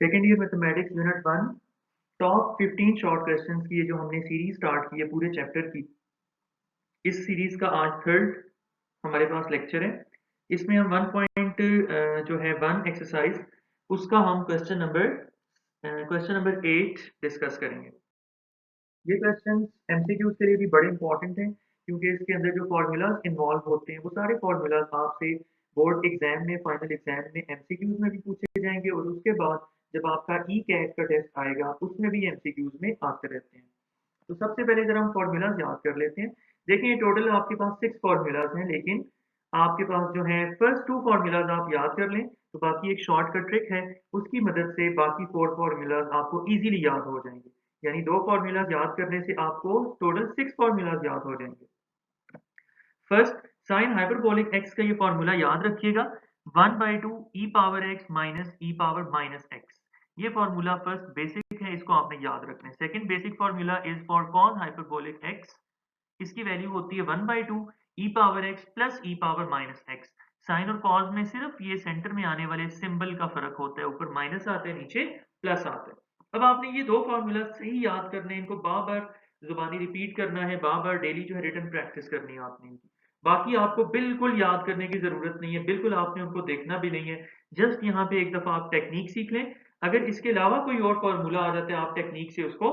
Second year mathematics unit 1 top 15 short questions की ये जो हमने सीरीज स्टार्ट की है पूरे चैप्टर की, इस सीरीज का आज थर्ड हमारे पास लेक्चर है। इसमें हम 1 पॉइंट जो है 1 एक्सरसाइज उसका हम क्वेश्चन नंबर 8 डिस्कस करेंगे। ये क्वेश्चन एमसीक्यूज के लिए भी बड़े इंपॉर्टेंट हैं क्योंकि इसके अंदर जो फॉर्मूलाज इन्वॉल्व होते हैं वो सारे फॉर्मूलाज आपसे बोर्ड एग्जाम में, फाइनल एग्जाम में एमसीक्यूज में भी पूछे जाएंगे और उसके बाद जब आपका ई कैट का टेस्ट आएगा उसमें भी एमसीक्यूज में आते रहते हैं। तो सबसे पहले अगर हम फॉर्मूलाज याद कर लेते हैं। देखिए टोटल आपके पास 6 फॉर्मूलाज हैं, लेकिन आपके पास जो है फर्स्ट 2 फॉर्मूलाज आप याद कर लें तो बाकी एक शॉर्टकट ट्रिक है, उसकी मदद से बाकी 4 फॉर्मूलाज आपको इजीली याद हो जाएंगे। यानी 2 फॉर्मूलाज याद करने से आपको टोटल 6 फॉर्मूलाज याद हो जाएंगे। फर्स्ट, साइन हाइपरबोलिक एक्स का ये फॉर्मूला याद रखिएगा, 1/2 ई power X minus E power minus x. ये फॉर्मूला फर्स्ट बेसिक है, इसको आपने याद रखना है। Second basic formula is for cos hyperbolic x, इसकी वैल्यू होती है 1/2 ई power X plus E power minus x. Sign और कॉस में सिर्फ ये सेंटर में आने वाले सिंबल का फर्क होता है, ऊपर माइनस आता है नीचे प्लस आता है। अब आपने ये 2 फॉर्मूला सही याद करने हैं, इनको बार बार जुबानी रिपीट करना है, बार बार डेली जो है रिटन प्रैक्टिस करनी है आपने इनकी। बाकी आपको बिल्कुल याद करने की जरूरत नहीं है, बिल्कुल आपने उनको देखना भी नहीं है। जस्ट यहाँ पे एक दफा आप टेक्निक सीख लें, अगर इसके अलावा कोई और फॉर्मूला आ जाता है आप टेक्निक से उसको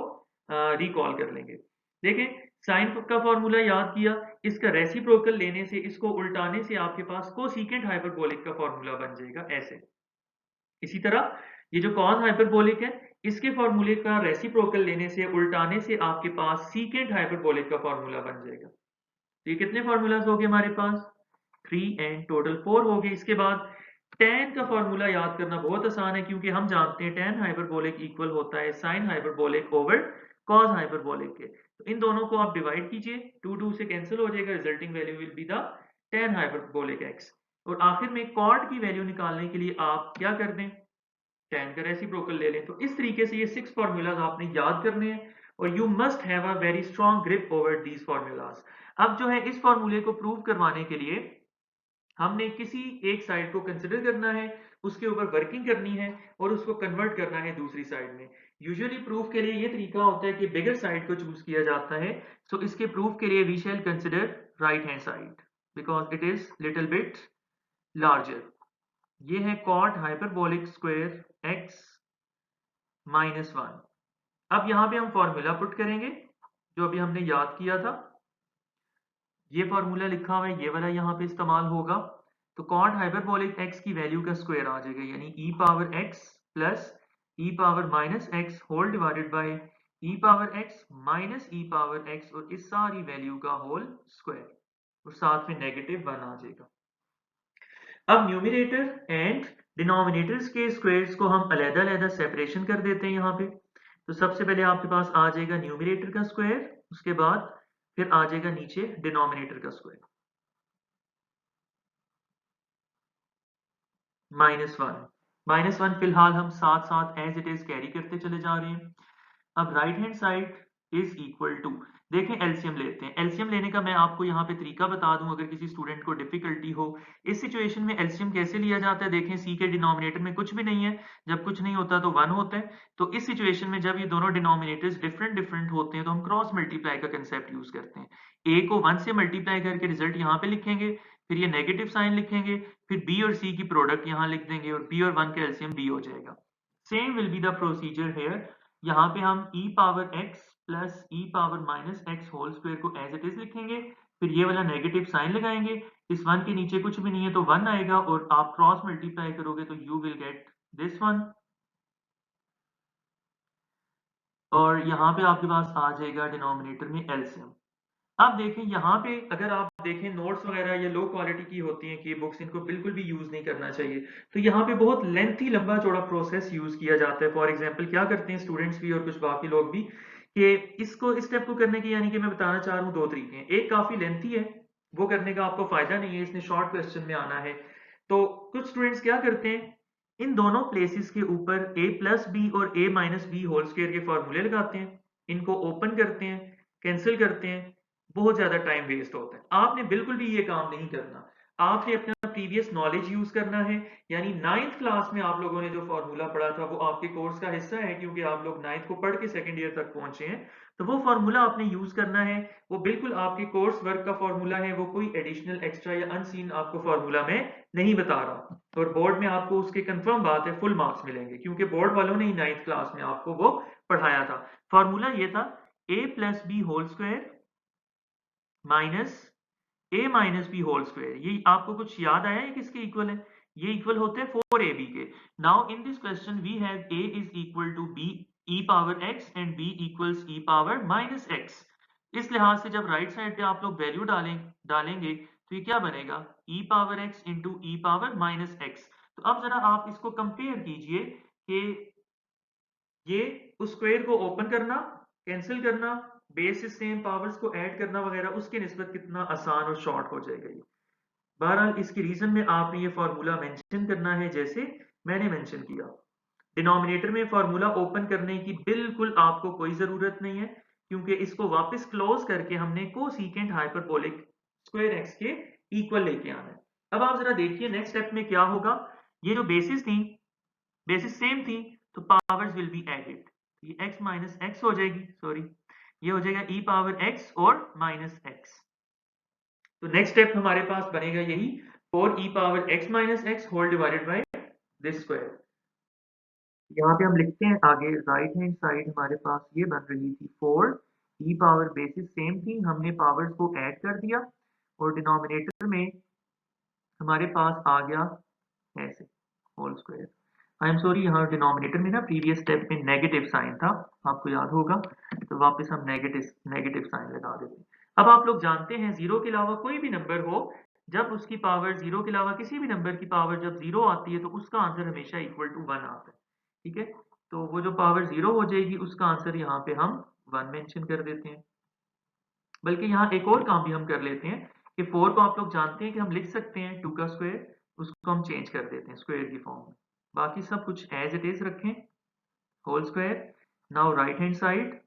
रिकॉल कर लेंगे। देखें, साइन का फॉर्मूला याद किया, इसका रेसिप्रोकल लेने से, इसको उल्टाने से आपके पास कोसेकेंट हाइपरबोलिक का फॉर्मूला बन जाएगा ऐसे। इसी तरह ये जो कॉस हाइपरबोलिक है, इसके फॉर्मूले का रेसिप्रोकल लेने से, उल्टाने से आपके पास सीकेंट हाइपरबोलिक का फॉर्मूला बन जाएगा। तो ये कितने फॉर्मूलाज हो गए हमारे पास? 3 एंड टोटल 4 हो गए। इसके बाद tan का फॉर्मूला याद करना बहुत आसान है क्योंकि हम जानते हैं tan हाइपरबोलिक इक्वल होता है sin hyperbolic over cos hyperbolic के। तो इन दोनों को आप डिवाइड कीजिए, 2 से कैंसिल हो जाएगा, resulting value will be the tan hyperbolic x। और आखिर में cot की वैल्यू निकालने के लिए आप क्या कर दें, tan का रेसिप्रोकल ले लें। तो इस तरीके से ये 6 फॉर्मूलाज आपने याद करने हैं और you must have a very strong grip over these formulas. अब जो है इस फॉर्मूले को प्रूव करवाने के लिए हमने किसी एक साइड को कंसिडर करना है, उसके ऊपर वर्किंग करनी है और उसको कन्वर्ट करना है दूसरी साइड में। यूजुअली प्रूफ के लिए ये तरीका होता है कि बिगर साइड को चूज किया जाता है। सो इसके प्रूफ के लिए we shall consider right hand side because it is little bit larger. ये है cot hyperbolic square x minus 1। अब यहां पे हम फॉर्मूला पुट करेंगे जो अभी हमने याद किया था। ये फॉर्मूला लिखा हुआ है, ये वाला यहाँ पे इस्तेमाल होगा। तो कॉट हाइपरबोलिक एक्स की वैल्यू का स्क्वायर आ जाएगा, यानी E power X plus E power minus x whole divided by E power X minus E power X, और इस सारी वैल्यू का होल स्क्वायर, और साथ में नेगेटिव 1 आ जाएगा। अब न्यूमिनेटर एंड डिनोमिनेटर्स के स्क्वायर्स को हम अलग-अलग सेपरेशन कर देते हैं यहाँ पे। तो सबसे पहले आपके पास आ जाएगा न्यूमिनेटर का स्क्वायर, उसके बाद फिर आ जाएगा नीचे डिनोमिनेटर का स्क्वायर -1 फिलहाल हम साथ साथ एज इट इज कैरी करते चले जा रहे हैं। अब right hand side is equal to, देखें एलसीएम लेते हैं। एलसीएम लेने का मैं आपको यहाँ पे तरीका बता दूं अगर किसी स्टूडेंट को डिफिकल्टी हो। इस सिचुएशन में एलसीएम कैसे लिया जाता है, देखें सी के डिनोमिनेटर में कुछ भी नहीं है, जब कुछ नहीं होता तो 1 होता है। तो इस सिचुएशन में जब ये दोनों डिनोमिनेटर्स डिफरेंट डिफरेंट होते हैं तो हम क्रॉस मल्टीप्लाई का कंसेप्ट यूज करते हैं। ए को 1 से मल्टीप्लाई करके रिजल्ट यहाँ पे लिखेंगे, फिर ये नेगेटिव साइन लिखेंगे, फिर बी और सी की प्रोडक्ट यहाँ लिख देंगे और बी और 1 का एलसीएम बी हो जाएगा। Same will be the procedure here. यहाँ पे हम e power x plus e power minus x whole square को एज इट इज लिखेंगे, फिर ये वाला नेगेटिव साइन लगाएंगे, इस 1 के नीचे कुछ भी नहीं है तो 1 आएगा, और आप क्रॉस मल्टीप्लाई करोगे तो you will get this one, और यहाँ पे आपके पास आ जाएगा डिनोमिनेटर में एलसीएम। अब देखें यहाँ पे अगर आप देखें नोट्स वगैरह ये लो क्वालिटी की होती हैं कि बुक्स, इनको बिल्कुल भी यूज नहीं करना चाहिए। तो यहाँ पे बहुत लेंथी लंबा चौड़ा प्रोसेस यूज किया जाता है। फॉर एग्जांपल क्या करते हैं स्टूडेंट्स भी और कुछ बाकी लोग भी कि इसको इस स्टेप को करने के, यानी कि मैं बताना चाह रहा हूँ 2 तरीके हैं। एक काफी लेंथी है, वो करने का आपको फायदा नहीं है, इसने शॉर्ट क्वेश्चन में आना है। तो कुछ स्टूडेंट्स क्या करते हैं, इन दोनों प्लेसेस के ऊपर a प्लस बी और a minus b whole square के फॉर्मूले लगाते हैं, इनको ओपन करते हैं, कैंसिल करते हैं, बहुत ज्यादा टाइम वेस्ट होता है। आपने बिल्कुल भी ये काम नहीं करना। आपने अपना प्रीवियस नॉलेज यूज करना है, यानी 9th क्लास में आप लोगों ने जो फॉर्मूला पढ़ा था वो आपके कोर्स का हिस्सा है, क्योंकि आप लोग 9th को पढ़ के सेकंड ईयर तक पहुंचे हैं, तो वो फॉर्मूला आपने यूज करना है। वो बिल्कुल आपके कोर्स वर्क का फॉर्मूला है, वो कोई एडिशनल एक्स्ट्रा या अनसीन आपको फॉर्मूला में नहीं बता रहा। और बोर्ड में आपको उसके कंफर्म बात है फुल मार्क्स मिलेंगे, क्योंकि बोर्ड वालों ने ही 9th क्लास में आपको वो पढ़ाया था। फॉर्मूला ये था a plus b whole square minus a minus b whole square. ये आपको कुछ याद आया है किसके इक्वल है? ये इक्वल होते हैं 4ab के। Now in this question we have a is equal to b e power x and b equals e power minus x। इस लिहाज से जब राइट साइड पे आप लोग वैल्यू डालेंगे तो ये क्या बनेगा? e power x into e power minus x। तो अब जरा आप इसको कंपेयर कीजिए कि ये उस स्क्वायर को ओपन करना, कैंसिल करना, बेस से सेम पावर्स को ऐड करना वगैरह, उसके निस्बत कितना आसान और शॉर्ट हो जाएगा ये। बहरहाल इसकी रीजन में आपने ये फार्मूला मेंशन करना है जैसे मैंने मेंशन किया। डिनोमिनेटर में फार्मूला ओपन करने की बिल्कुल आपको कोई जरूरत नहीं है, क्योंकि इसको वापस क्लोज करके हमने कोसेकेंट हाइपरबोलिक स्क्वायर एक्स के इक्वल लेके आना है। अब आप जरा देखिए नेक्स्ट स्टेप में क्या होगा। ये जो बेसिस थी, बेसिस सेम थी, तो पावर्स विल बी एडेड। ये x माइनस एक्स हो जाएगी, सॉरी ये हो जाएगा e पावर x और माइनस x। तो नेक्स्ट स्टेप हमारे पास बनेगा यही 4 e power x minus x whole divided by this square. यहाँ पे हम लिखते हैं आगे राइट हैंड साइड हमारे पास ये बन रही थी 4 e पावर, बेसिस सेम थी, हमने पावर्स को ऐड कर दिया और डिनोमिनेटर में हमारे पास आ गया ऐसे whole square. I am sorry, यहाँ डिनोमिनेटर में ना प्रीवियस स्टेप में नेगेटिव साइन था, आपको याद होगा, तो वापस हम नेगेटिव साइन लगा देते हैं। अब आप लोग जानते हैं जीरो के अलावा कोई भी नंबर हो, जब उसकी पावर जीरो के अलावा किसी भी नंबर की पावर जब जीरो आती है तो उसका आंसर हमेशा इक्वल टू 1 आता है। ठीक है, तो वो जो पावर जीरो हो जाएगी उसका आंसर यहाँ पे हम 1 मेंशन कर देते हैं। बल्कि यहाँ एक और काम भी हम कर लेते हैं कि 4 को आप लोग जानते हैं कि हम लिख सकते हैं 2 का स्क्वायर, उसको हम चेंज कर देते हैं स्क्वायर की फॉर्म में। बाकी सब कुछ एज इट इज रखें, whole square. Now right hand side.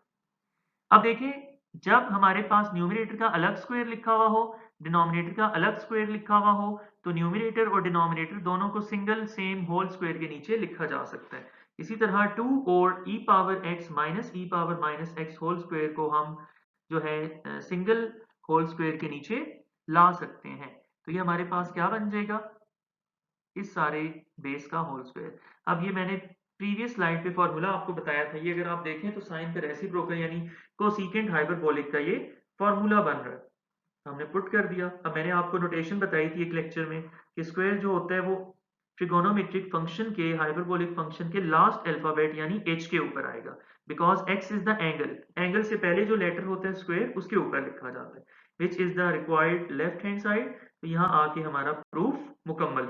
अब देखिए जब हमारे पास न्यूमरेटर का अलग स्क्वायर लिखा हुआ हो, डिनोमिनेटर का अलग स्क्वायर लिखा हुआ हो, तो न्यूमरेटर और डिनोमिनेटर दोनों को सिंगल सेम होल स्क्वायर के नीचे लिखा जा सकता है। इसी तरह 2 और e power x minus e power minus x whole square को हम जो है सिंगल होल स्क्वायर के नीचे ला सकते हैं। तो ये हमारे पास क्या बन जाएगा? इस सारे बेस का होल स्क्वायर। अब ये मैंने प्रीवियस स्लाइड पे फॉर्मूला आपको बताया था, ये अगर आप देखें तो साइन का रेसिप्रोकल यानी कोसेकेंट हाइपरबोलिक का ये फॉर्मूला बन रहा है, हमने पुट कर दिया। अब मैंने आपको नोटेशन बताई थी एक लेक्चर में कि स्क्वायर जो होता है वो ट्रिगोनोमेट्रिक फंक्शन के, हाइपरबोलिक फंक्शन के लास्ट अल्फाबेट यानी h के ऊपर आएगा, because x is the angle, angle से पहले जो लेटर होता है स्क्वायर उसके ऊपर लिखा जाता है, which is the required left hand side. तो यहाँ आके हमारा प्रूफ मुकम्मल